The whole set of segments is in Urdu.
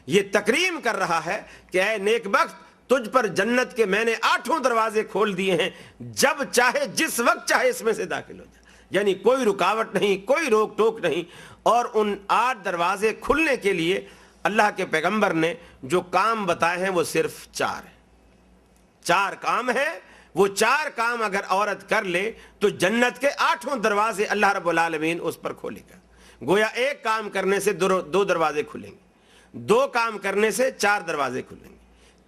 یہ تکریم کر رہا ہے کہ اے نیک بخت، تجھ پر جنت کے میں نے 8 دروازے کھول دیے ہیں، جب چاہے جس وقت چاہے اس میں سے داخل ہو جائے، یعنی کوئی رکاوٹ نہیں، کوئی روک ٹوک نہیں۔ اور ان 8 دروازے کھلنے کے لیے اللہ کے پیغمبر نے جو کام بتائے ہیں وہ صرف 4 ہیں۔ 4 کام ہیں، وہ 4 کام اگر عورت کر لے تو جنت کے 8 دروازے اللہ رب العالمین اس پر کھولے گا۔ گویا ایک کام کرنے سے 2 دروازے کھلیں گے، 2 کام کرنے سے 4 دروازے کھلیں گے،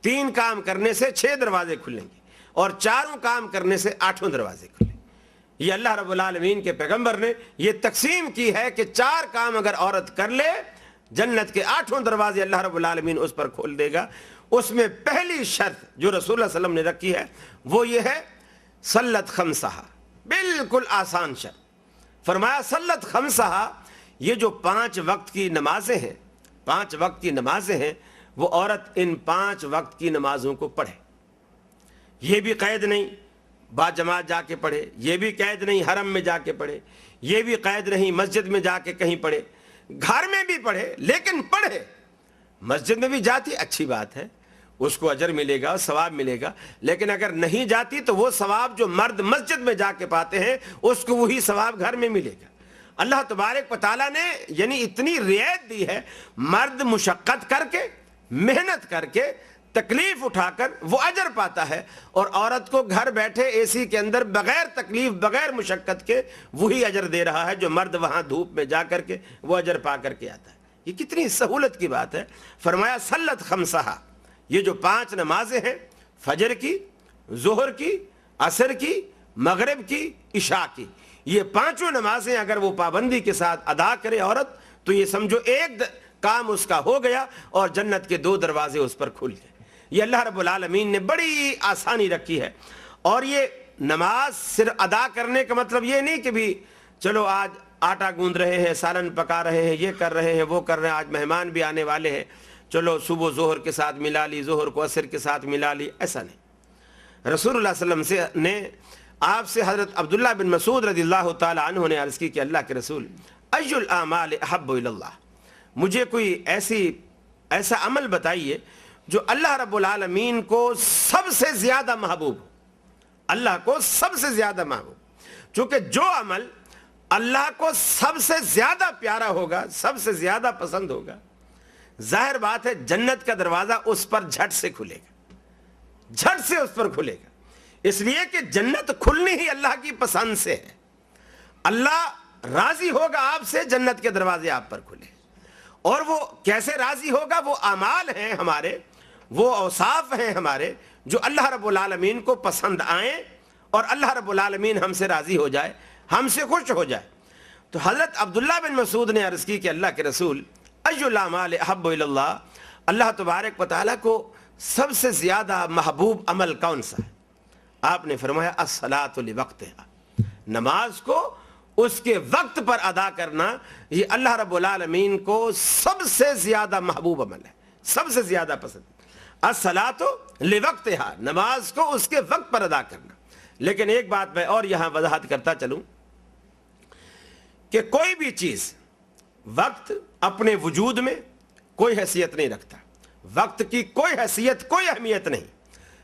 3 کام کرنے سے 6 دروازے کھلیں گے، اور 4 کام کرنے سے 8 دروازے کھلیں گے۔ یہ اللہ رب العالمین کے پیغمبر نے یہ تقسیم کی ہے کہ 4 کام اگر عورت کر لے، جنت کے 8 دروازے اللہ رب العالمین اس پر کھول دے گا۔ اس میں پہلی شرط جو رسول اللہ صلی اللہ علیہ وسلم نے رکھی ہے وہ یہ ہے صلت خمسہا، بالکل آسان شرط۔ فرمایا صلت خمسہا، یہ جو 5 وقت کی نمازیں ہیں، 5 وقت کی نمازیں ہیں، وہ عورت ان 5 وقت کی نمازوں کو پڑھے۔ یہ بھی قید نہیں با جماعت جا کے پڑھے، یہ بھی قید نہیں حرم میں جا کے پڑھے، یہ بھی قید نہیں مسجد میں جا کے کہیں پڑھے، گھر میں بھی پڑھے لیکن پڑھے۔ مسجد میں بھی جاتی اچھی بات ہے، اس کو اجر ملے گا، ثواب ملے گا، لیکن اگر نہیں جاتی تو وہ ثواب جو مرد مسجد میں جا کے پاتے ہیں اس کو وہی ثواب گھر میں ملے گا۔ اللہ تبارک و تعالیٰ نے یعنی اتنی رعایت دی ہے، مرد مشقت کر کے، محنت کر کے، تکلیف اٹھا کر وہ اجر پاتا ہے، اور عورت کو گھر بیٹھے اے سی کے اندر بغیر تکلیف بغیر مشقت کے وہی اجر دے رہا ہے جو مرد وہاں دھوپ میں جا کر کے وہ اجر پا کر کے آتا ہے۔ یہ کتنی سہولت کی بات ہے۔ فرمایا صلت خمسہا، یہ جو 5 نمازیں ہیں، فجر کی، ظہر کی، عصر کی، مغرب کی، عشاء کی، یہ 5 نمازیں اگر وہ پابندی کے ساتھ ادا کرے عورت تو یہ سمجھو ایک کام اس کا ہو گیا اور جنت کے 2 دروازے اس پر کھل گئے۔ یہ اللہ رب العالمین نے بڑی آسانی رکھی ہے۔ اور یہ نماز صرف ادا کرنے کا مطلب یہ نہیں کہ بھی چلو آج آٹا گوندھ رہے ہیں، سالن پکا رہے ہیں، یہ کر رہے ہیں، وہ کر رہے ہیں، آج مہمان بھی آنے والے ہیں، چلو صبح ظہر کے ساتھ ملا لی، ظہر کو عصر کے ساتھ ملا لی، ایسا نہیں۔ رسول اللہ صلی اللہ علیہ وسلم نے آپ سے حضرت عبداللہ بن مسعود رضی اللہ تعالی عنہ نے عرض کی کہ اللہ کے رسول، ای الاعمال احب الی اللہ، مجھے کوئی ایسا عمل بتائیے جو اللہ رب العالمین کو سب سے زیادہ محبوب ہو، اللہ کو سب سے زیادہ محبوب۔ چونکہ جو عمل اللہ کو سب سے زیادہ پیارا ہوگا، سب سے زیادہ پسند ہوگا، ظاہر بات ہے جنت کا دروازہ اس پر جھٹ سے کھلے گا، جھٹ سے اس پر کھلے گا، اس لیے کہ جنت کھلنی ہی اللہ کی پسند سے ہے۔ اللہ راضی ہوگا آپ سے، جنت کے دروازے آپ پر کھلے، اور وہ کیسے راضی ہوگا؟ وہ اعمال ہیں ہمارے، وہ اوصاف ہیں ہمارے جو اللہ رب العالمین کو پسند آئیں اور اللہ رب العالمین ہم سے راضی ہو جائے، ہم سے خوش ہو جائے۔ تو حضرت عبداللہ بن مسعود نے عرض کی کہ اللہ کے رسول، ای الاعمال احب الی اللہ، اللہ تبارک و تعالیٰ کو سب سے زیادہ محبوب عمل کون سا ہے؟ آپ نے فرمایا الصلاۃ لوقتہا، نماز کو اس کے وقت پر ادا کرنا، یہ اللہ رب العالمین کو سب سے زیادہ محبوب عمل ہے، سب سے زیادہ پسند۔ الصلاۃ لوقتہا، نماز کو اس کے وقت پر ادا کرنا۔ لیکن ایک بات میں اور یہاں وضاحت کرتا چلوں کہ کوئی بھی چیز وقت اپنے وجود میں کوئی حیثیت نہیں رکھتا، وقت کی کوئی حیثیت، کوئی اہمیت نہیں۔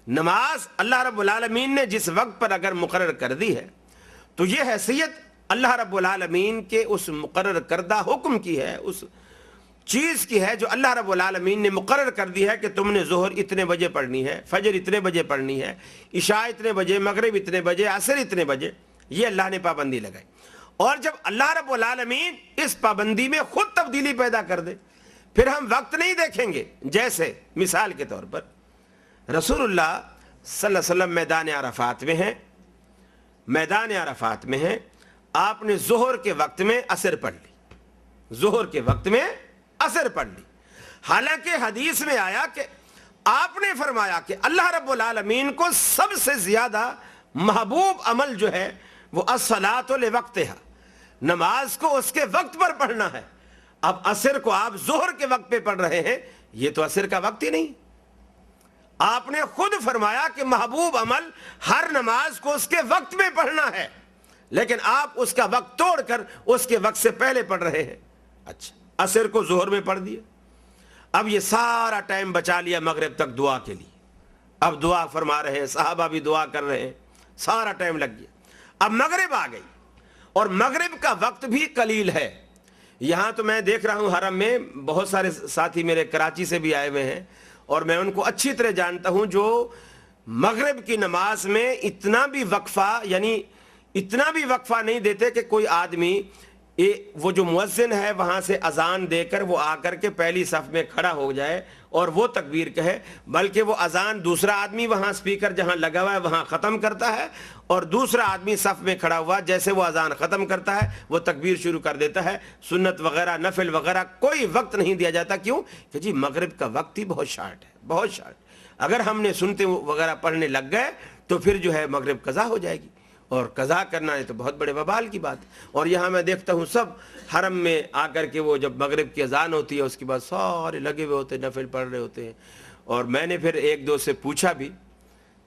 نماز اللہ رب العالمین نے جس وقت پر اگر مقرر کر دی ہے تو یہ حیثیت اللہ رب العالمین کے اس مقرر کردہ حکم کی ہے، اس چیز کی ہے جو اللہ رب العالمین نے مقرر کر دی ہے کہ تم نے ظہر اتنے بجے پڑھنی ہے، فجر اتنے بجے پڑھنی ہے، عشاء اتنے بجے، مغرب اتنے بجے، عصر اتنے بجے، یہ اللہ نے پابندی لگائی۔ اور جب اللہ رب العالمین اس پابندی میں خود تبدیلی پیدا کر دے پھر ہم وقت نہیں دیکھیں گے۔ جیسے مثال کے طور پر رسول اللہ صلی اللہ علیہ وسلم میدان عرفات میں ہیں، میدان عرفات میں ہیں، آپ نے ظہر کے وقت میں عصر پڑھ لی، ظہر کے وقت میں عصر پڑھ لی، حالانکہ حدیث میں آیا کہ آپ نے فرمایا کہ اللہ رب العالمین کو سب سے زیادہ محبوب عمل جو ہے وہ الصلاۃ لوقتہا، نماز کو اس کے وقت پر پڑھنا ہے۔ اب عصر کو آپ ظہر کے وقت پہ پڑھ رہے ہیں، یہ تو عصر کا وقت ہی نہیں۔ آپ نے خود فرمایا کہ محبوب عمل ہر نماز کو اس کے وقت میں پڑھنا ہے، لیکن آپ اس کا وقت توڑ کر اس کے وقت سے پہلے پڑھ رہے ہیں۔ اچھا، عصر کو ظہر میں پڑھ دیا، اب یہ سارا ٹائم بچا لیا مغرب تک دعا کے لیے. اب دعا فرما رہے ہیں, صحابہ بھی دعا کر رہے ہیں, سارا ٹائم لگ گیا. اب مغرب آ گئی اور مغرب کا وقت بھی قلیل ہے. یہاں تو میں دیکھ رہا ہوں حرم میں بہت سارے ساتھی میرے کراچی سے بھی آئے ہوئے ہیں اور میں ان کو اچھی طرح جانتا ہوں جو مغرب کی نماز میں اتنا بھی وقفہ نہیں دیتے کہ کوئی آدمی وہ جو مؤذن ہے وہاں سے اذان دے کر وہ آ کر کے پہلی صف میں کھڑا ہو جائے اور وہ تکبیر کہے, بلکہ وہ اذان دوسرا آدمی وہاں سپیکر جہاں لگا ہوا ہے وہاں ختم کرتا ہے اور دوسرا آدمی صف میں کھڑا ہوا جیسے وہ اذان ختم کرتا ہے وہ تکبیر شروع کر دیتا ہے. سنت وغیرہ نفل وغیرہ کوئی وقت نہیں دیا جاتا. کیوں کہ جی مغرب کا وقت ہی بہت شارٹ ہے, بہت شارٹ. اگر ہم نے سنتے وغیرہ پڑھنے لگ گئے تو پھر جو ہے مغرب قضا ہو جائے گی, اور قضا کرنا ہے تو بہت بڑے وبال کی بات ہے. اور یہاں میں دیکھتا ہوں سب حرم میں آ کر کے وہ جب مغرب کی اذان ہوتی ہے اس کے بعد سارے لگے ہوئے ہوتے ہیں, نفل پڑھ رہے ہوتے ہیں. اور میں نے پھر ایک دو سے پوچھا بھی,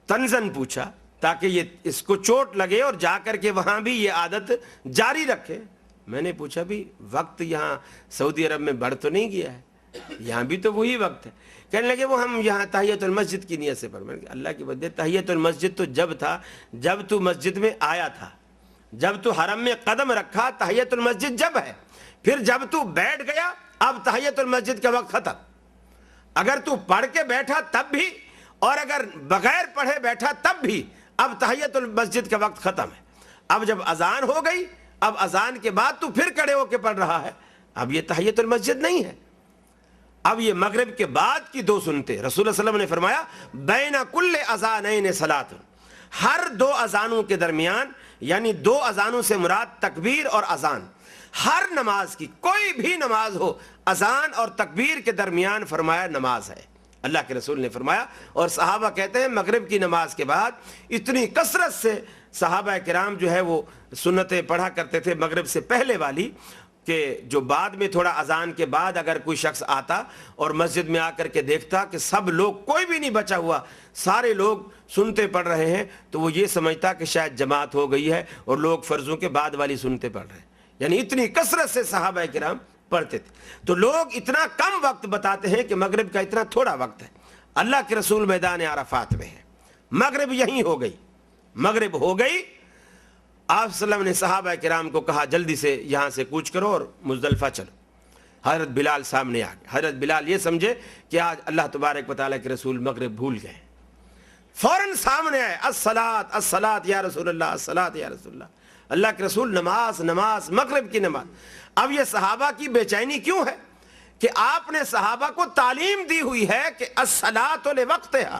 تنزن پوچھا تاکہ یہ اس کو چوٹ لگے اور جا کر کے وہاں بھی یہ عادت جاری رکھے. میں نے پوچھا بھی وقت یہاں سعودی عرب میں بڑھ تو نہیں گیا ہے, یہاں بھی تو وہی وقت ہے. کہنے لگے وہ ہم یہاں تحیت المسجد کی نیت سے پڑھ. اللہ کی بندے, تحیت المسجد تو جب تھا جب تو مسجد میں آیا تھا, جب تو حرم میں قدم رکھا تحیت المسجد جب ہے. پھر جب تو بیٹھ گیا اب تحیت المسجد کا وقت ختم. اگر تو پڑھ کے بیٹھا تب بھی اور اگر بغیر پڑھے بیٹھا تب بھی اب تحیت المسجد کا وقت ختم ہے. اب جب اذان ہو گئی, اب اذان کے بعد تو پھر کھڑے ہو کے پڑھ رہا ہے, اب یہ تحیت المسجد نہیں ہے. اب یہ مغرب کے بعد کی دو سنتے, رسول اللہ صلی اللہ علیہ وسلم نے فرمایا بین کل اذانین صلاۃ, ہر دو اذانوں کے درمیان, یعنی دو اذانوں سے مراد تکبیر اور اذان, ہر نماز کی کوئی بھی نماز ہو اذان اور تکبیر کے درمیان فرمایا نماز ہے. اللہ کے رسول نے فرمایا. اور صحابہ کہتے ہیں مغرب کی نماز کے بعد اتنی کثرت سے صحابہ کرام جو ہے وہ سنتیں پڑھا کرتے تھے مغرب سے پہلے والی, کہ جو بعد میں تھوڑا اذان کے بعد اگر کوئی شخص آتا اور مسجد میں آ کر کے دیکھتا کہ سب لوگ, کوئی بھی نہیں بچا ہوا, سارے لوگ سنتے پڑھ رہے ہیں, تو وہ یہ سمجھتا کہ شاید جماعت ہو گئی ہے اور لوگ فرضوں کے بعد والی سنتے پڑھ رہے ہیں. یعنی اتنی کثرت سے صحابہ کرام پڑھتے تھے. تو لوگ اتنا کم وقت بتاتے ہیں کہ مغرب کا اتنا تھوڑا وقت ہے. اللہ کے رسول میدان عرفات میں ہے, مغرب یہیں ہو گئی, مغرب ہو گئی. آپ صلی اللہ علیہ وسلم نے صحابہ کرام کو کہا جلدی سے یہاں سے کوچ کرو اور مزدلفہ چلو. حضرت بلال سامنے آ گئے. حضرت بلال یہ سمجھے کہ آج اللہ تبارک و تعالیٰ کے رسول مغرب بھول گئے, فوراً سامنے آئے, الصلاۃ الصلاۃ یا رسول اللہ, الصلاۃ یا رسول اللہ. اللہ کے رسول نماز نماز, مغرب کی نماز. اب یہ صحابہ کی بے چینی کیوں ہے کہ آپ نے صحابہ کو تعلیم دی ہوئی ہے کہ الصلاۃ لوقتہا,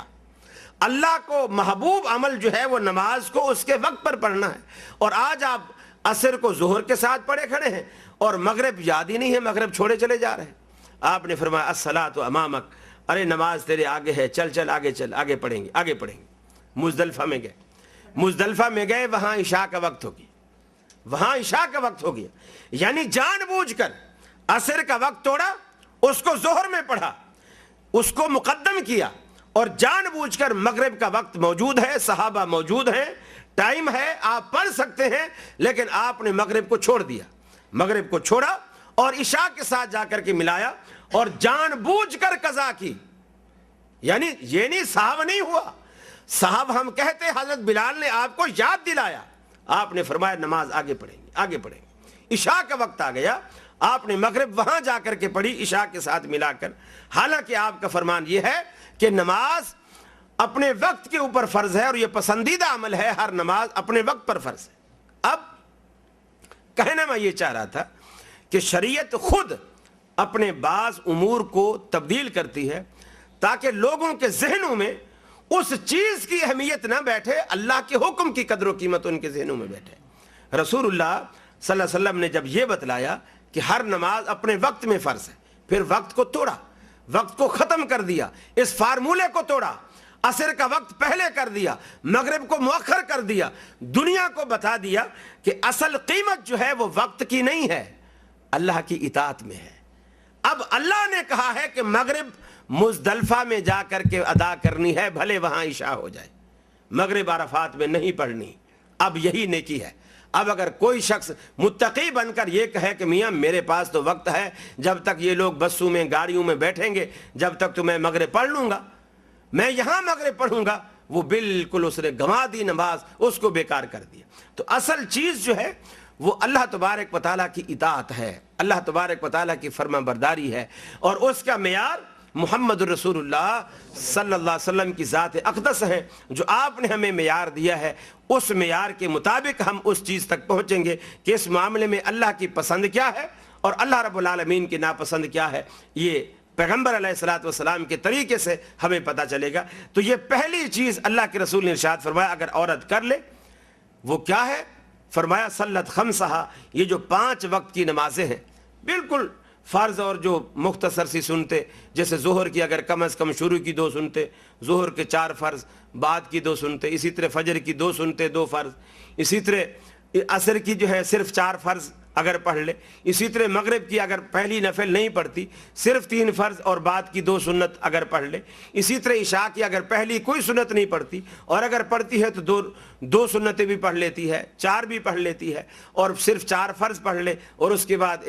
اللہ کو محبوب عمل جو ہے وہ نماز کو اس کے وقت پر پڑھنا ہے. اور آج آپ عصر کو ظہر کے ساتھ پڑھے کھڑے ہیں اور مغرب یاد ہی نہیں ہے, مغرب چھوڑے چلے جا رہے ہیں. آپ نے فرمایا الصلاۃ امامک, ارے نماز تیرے آگے ہے, چل چل آگے چل, آگے پڑھیں گے آگے پڑھیں گے. مزدلفہ میں گئے, مزدلفہ میں گئے, وہاں عشاء کا وقت ہو گیا, وہاں عشاء کا وقت ہو گیا. یعنی جان بوجھ کر عصر کا وقت توڑا, اس کو ظہر میں پڑھا, اس کو مقدم کیا, اور جان بوجھ کر مغرب کا وقت موجود ہے, صحابہ موجود ہیں, ٹائم ہے, آپ پڑھ سکتے ہیں, لیکن آپ نے مغرب کو چھوڑ دیا. مغرب کو چھوڑا اور عشاء کے ساتھ جا کر کے ملایا اور جان بوجھ کر قضا کی. یعنی یہ نہیں صحابہ نہیں ہوا, صاحب ہم کہتے حضرت بلال نے آپ کو یاد دلایا, آپ نے فرمایا نماز آگے پڑھیں گے آگے پڑھیں گے. عشاء کا وقت آ گیا, آپ نے مغرب وہاں جا کر کے پڑھی عشاء کے ساتھ ملا کر. حالانکہ آپ کا فرمان یہ ہے کہ نماز اپنے وقت کے اوپر فرض ہے اور یہ پسندیدہ عمل ہے, ہر نماز اپنے وقت پر فرض ہے. اب کہنا میں یہ چاہ رہا تھا کہ شریعت خود اپنے بعض امور کو تبدیل کرتی ہے تاکہ لوگوں کے ذہنوں میں اس چیز کی اہمیت نہ بیٹھے, اللہ کے حکم کی قدر و قیمت ان کے ذہنوں میں بیٹھے. رسول اللہ صلی اللہ علیہ وسلم نے جب یہ بتلایا کہ ہر نماز اپنے وقت میں فرض ہے, پھر وقت کو توڑا, وقت کو ختم کر دیا, اس فارمولے کو توڑا, عصر کا وقت پہلے کر دیا, مغرب کو مؤخر کر دیا, دنیا کو بتا دیا کہ اصل قیمت جو ہے وہ وقت کی نہیں ہے, اللہ کی اطاعت میں ہے. اب اللہ نے کہا ہے کہ مغرب مزدلفہ میں جا کر کے ادا کرنی ہے, بھلے وہاں عشاء ہو جائے, مغرب عرفات میں نہیں پڑھنی. اب یہی نیکی ہے. اب اگر کوئی شخص متقی بن کر یہ کہے کہ میاں میرے پاس تو وقت ہے، جب تک یہ لوگ بسوں میں گاڑیوں میں بیٹھیں گے جب تک تو میں مغرب پڑھ لوں گا، میں یہاں مغرب پڑھوں گا، وہ بالکل اس نے گنوا دی نماز، اس کو بیکار کر دیا۔ تو اصل چیز جو ہے وہ اللہ تبارک و تعالیٰ کی اطاعت ہے، اللہ تبارک و تعالیٰ کی فرما برداری ہے، اور اس کا معیار محمد رسول اللہ صلی اللہ علیہ وسلم کی ذات اقدس ہے، جو آپ نے ہمیں معیار دیا ہے، اس معیار کے مطابق ہم اس چیز تک پہنچیں گے کہ اس معاملے میں اللہ کی پسند کیا ہے اور اللہ رب العالمین کی ناپسند کیا ہے، یہ پیغمبر علیہ الصلوۃ والسلام کے طریقے سے ہمیں پتہ چلے گا۔ تو یہ پہلی چیز اللہ کے رسول نے ارشاد فرمایا اگر عورت کر لے وہ کیا ہے؟ فرمایا صلت خمسہا، یہ جو 5 وقت کی نمازیں ہیں، بالکل فرض اور جو مختصر سی سنتے، جیسے ظہر کی اگر کم از کم شروع کی 2 سنتے، ظہر کے 4 فرض، بعد کی 2 سنتے، اسی طرح فجر کی 2 سنتے 2 فرض، اسی طرح عصر کی جو ہے صرف 4 فرض اگر پڑھ لے، اسی طرح مغرب کی اگر پہلی نفل نہیں پڑھتی صرف 3 فرض اور بعد کی 2 سنت اگر پڑھ لے، اسی طرح عشاء کی اگر پہلی کوئی سنت نہیں پڑھتی اور اگر پڑھتی ہے تو 2 سنتیں بھی پڑھ لیتی ہے، 4 بھی پڑھ لیتی ہے، اور صرف 4 فرض پڑھ لے اور اس کے بعد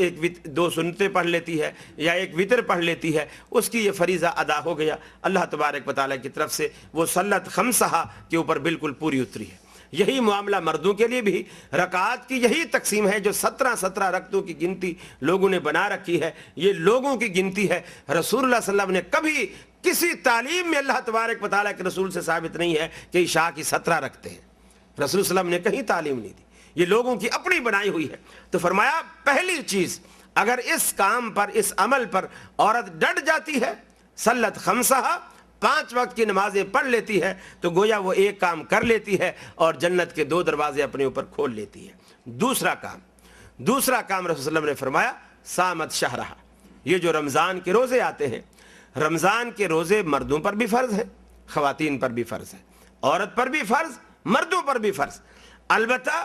2 سنتیں پڑھ لیتی ہے یا 1 وتر پڑھ لیتی ہے، اس کی یہ فریضہ ادا ہو گیا، اللہ تبارک و تعالیٰ کی طرف سے وہ صلت خمسہا کے اوپر بالکل پوری اتری ہے۔ یہی معاملہ مردوں کے لیے بھی، رکعات کی یہی تقسیم ہے جو 17 رکعتوں کی گنتی لوگوں نے بنا رکھی ہے، یہ لوگوں کی گنتی ہے، رسول اللہ صلی اللہ علیہ وسلم نے کبھی کسی تعلیم میں اللہ تبارک و تعالیٰ کے رسول سے ثابت نہیں ہے کہ عشاء کی 17 رکعتیں ہیں، رسول صلی اللہ علیہ وسلم نے کہیں تعلیم نہیں دی، یہ لوگوں کی اپنی بنائی ہوئی ہے۔ تو فرمایا پہلی چیز اگر اس کام پر، اس عمل پر عورت ڈٹ جاتی ہے، صلت خمسہا، 5 وقت کی نمازیں پڑھ لیتی ہے، تو گویا وہ ایک کام کر لیتی ہے اور جنت کے 2 دروازے اپنے اوپر کھول لیتی ہے۔ دوسرا کام رسول صلی اللہ علیہ وسلم نے فرمایا صامت شہرہا، یہ جو رمضان کے روزے آتے ہیں، رمضان کے روزے مردوں پر بھی فرض ہیں، خواتین پر بھی فرض ہے، عورت پر بھی فرض، مردوں پر بھی فرض۔ البتہ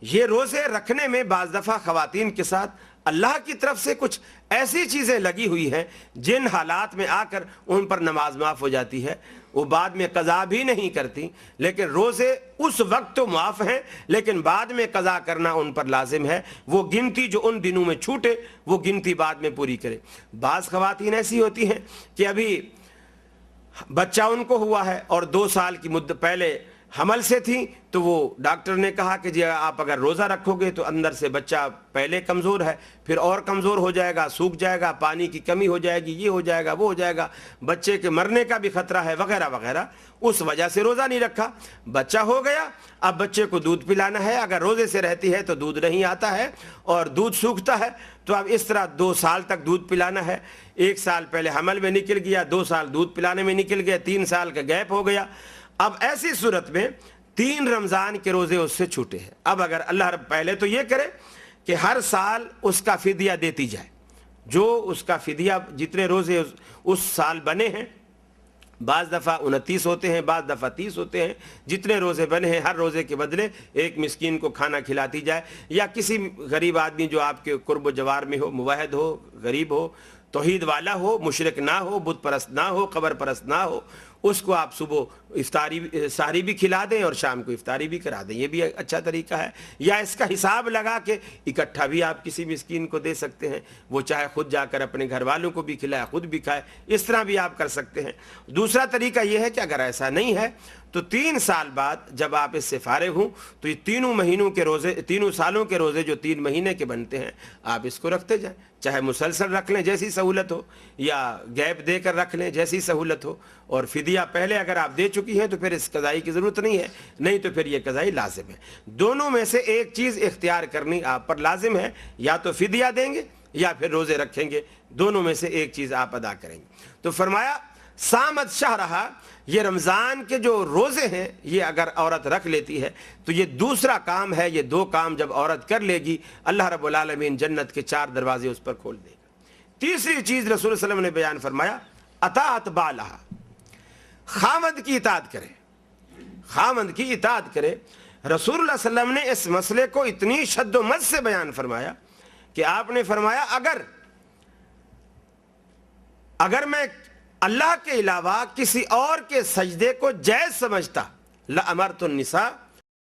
یہ روزے رکھنے میں بعض دفعہ خواتین کے ساتھ اللہ کی طرف سے کچھ ایسی چیزیں لگی ہوئی ہیں جن حالات میں آ کر ان پر نماز معاف ہو جاتی ہے، وہ بعد میں قضا بھی نہیں کرتی، لیکن روزے اس وقت تو معاف ہیں لیکن بعد میں قضا کرنا ان پر لازم ہے، وہ گنتی جو ان دنوں میں چھوٹے وہ گنتی بعد میں پوری کرے۔ بعض خواتین ایسی ہوتی ہیں کہ ابھی بچہ ان کو ہوا ہے اور 2 سال کی مدت پہلے حمل سے تھی، تو وہ ڈاکٹر نے کہا کہ جی آپ اگر روزہ رکھو گے تو اندر سے بچہ پہلے کمزور ہے، پھر اور کمزور ہو جائے گا، سوکھ جائے گا، پانی کی کمی ہو جائے گی، یہ ہو جائے گا، وہ ہو جائے گا، بچے کے مرنے کا بھی خطرہ ہے، وغیرہ وغیرہ، اس وجہ سے روزہ نہیں رکھا۔ بچہ ہو گیا، اب بچے کو دودھ پلانا ہے، اگر روزے سے رہتی ہے تو دودھ نہیں آتا ہے اور دودھ سوکھتا ہے، تو اب اس طرح 2 سال تک دودھ پلانا ہے، 1 سال پہلے حمل میں نکل گیا، 2 سال دودھ پلانے میں نکل گیا، 3 سال کا گیپ ہو گیا۔ اب ایسی صورت میں 3 رمضان کے روزے اس سے چھوٹے ہیں۔ اب اگر اللہ رب پہلے تو یہ کرے کہ ہر سال اس کا فدیہ دیتی جائے، جو اس کا فدیہ جتنے روزے اس سال بنے ہیں، بعض دفعہ 29 ہوتے ہیں، بعض دفعہ 30 ہوتے ہیں، جتنے روزے بنے ہیں ہر روزے کے بدلے ایک مسکین کو کھانا کھلاتی جائے، یا کسی غریب آدمی جو آپ کے قرب و جوار میں ہو، موحد ہو، غریب ہو، توحید والا ہو، مشرک نہ ہو، بت پرست نہ ہو، قبر پرست نہ ہو، اس کو آپ صبح سحری بھی کھلا دیں اور شام کو افطاری بھی کرا دیں، یہ بھی اچھا طریقہ ہے۔ یا اس کا حساب لگا کے اکٹھا بھی آپ کسی مسکین کو دے سکتے ہیں، وہ چاہے خود جا کر اپنے گھر والوں کو بھی کھلائے، خود بھی کھائے، اس طرح بھی آپ کر سکتے ہیں۔ دوسرا طریقہ یہ ہے کہ اگر ایسا نہیں ہے تو 3 سال بعد جب آپ اس سے فارغ ہوں تو یہ 3 مہینوں کے روزے، 3 سالوں کے روزے جو 3 مہینے کے بنتے ہیں، آپ اس کو رکھتے جائیں، چاہے مسلسل رکھ لیں جیسی سہولت ہو، یا گیپ دے کر رکھ لیں جیسی سہولت ہو، اور فدیہ پہلے اگر آپ دے چکی ہیں تو پھر اس قضائی کی ضرورت نہیں ہے، نہیں تو پھر یہ قضائی لازم ہے۔ دونوں میں سے ایک چیز اختیار کرنی آپ پر لازم ہے، یا تو فدیہ دیں گے یا پھر روزے رکھیں گے، دونوں میں سے ایک چیز آپ ادا کریں گے۔ تو فرمایا صامت شہرہا، یہ رمضان کے جو روزے ہیں یہ اگر عورت رکھ لیتی ہے تو یہ دوسرا کام ہے، یہ 2 کام جب عورت کر لے گی اللہ رب العالمین جنت کے 4 دروازے اس پر کھول دے گا۔ تیسری چیز رسول صلی اللہ علیہ وسلم نے بیان فرمایا اطاعت بالہا، خامد کی اطاعت کرے، خامد کی اطاعت کرے۔ رسول اللہ صلی اللہ علیہ وسلم نے اس مسئلے کو اتنی شد و مد سے بیان فرمایا کہ آپ نے فرمایا اگر میں اللہ کے علاوہ کسی اور کے سجدے کو جائز سمجھتا لَأَمَرْتُ النِّسَاءَ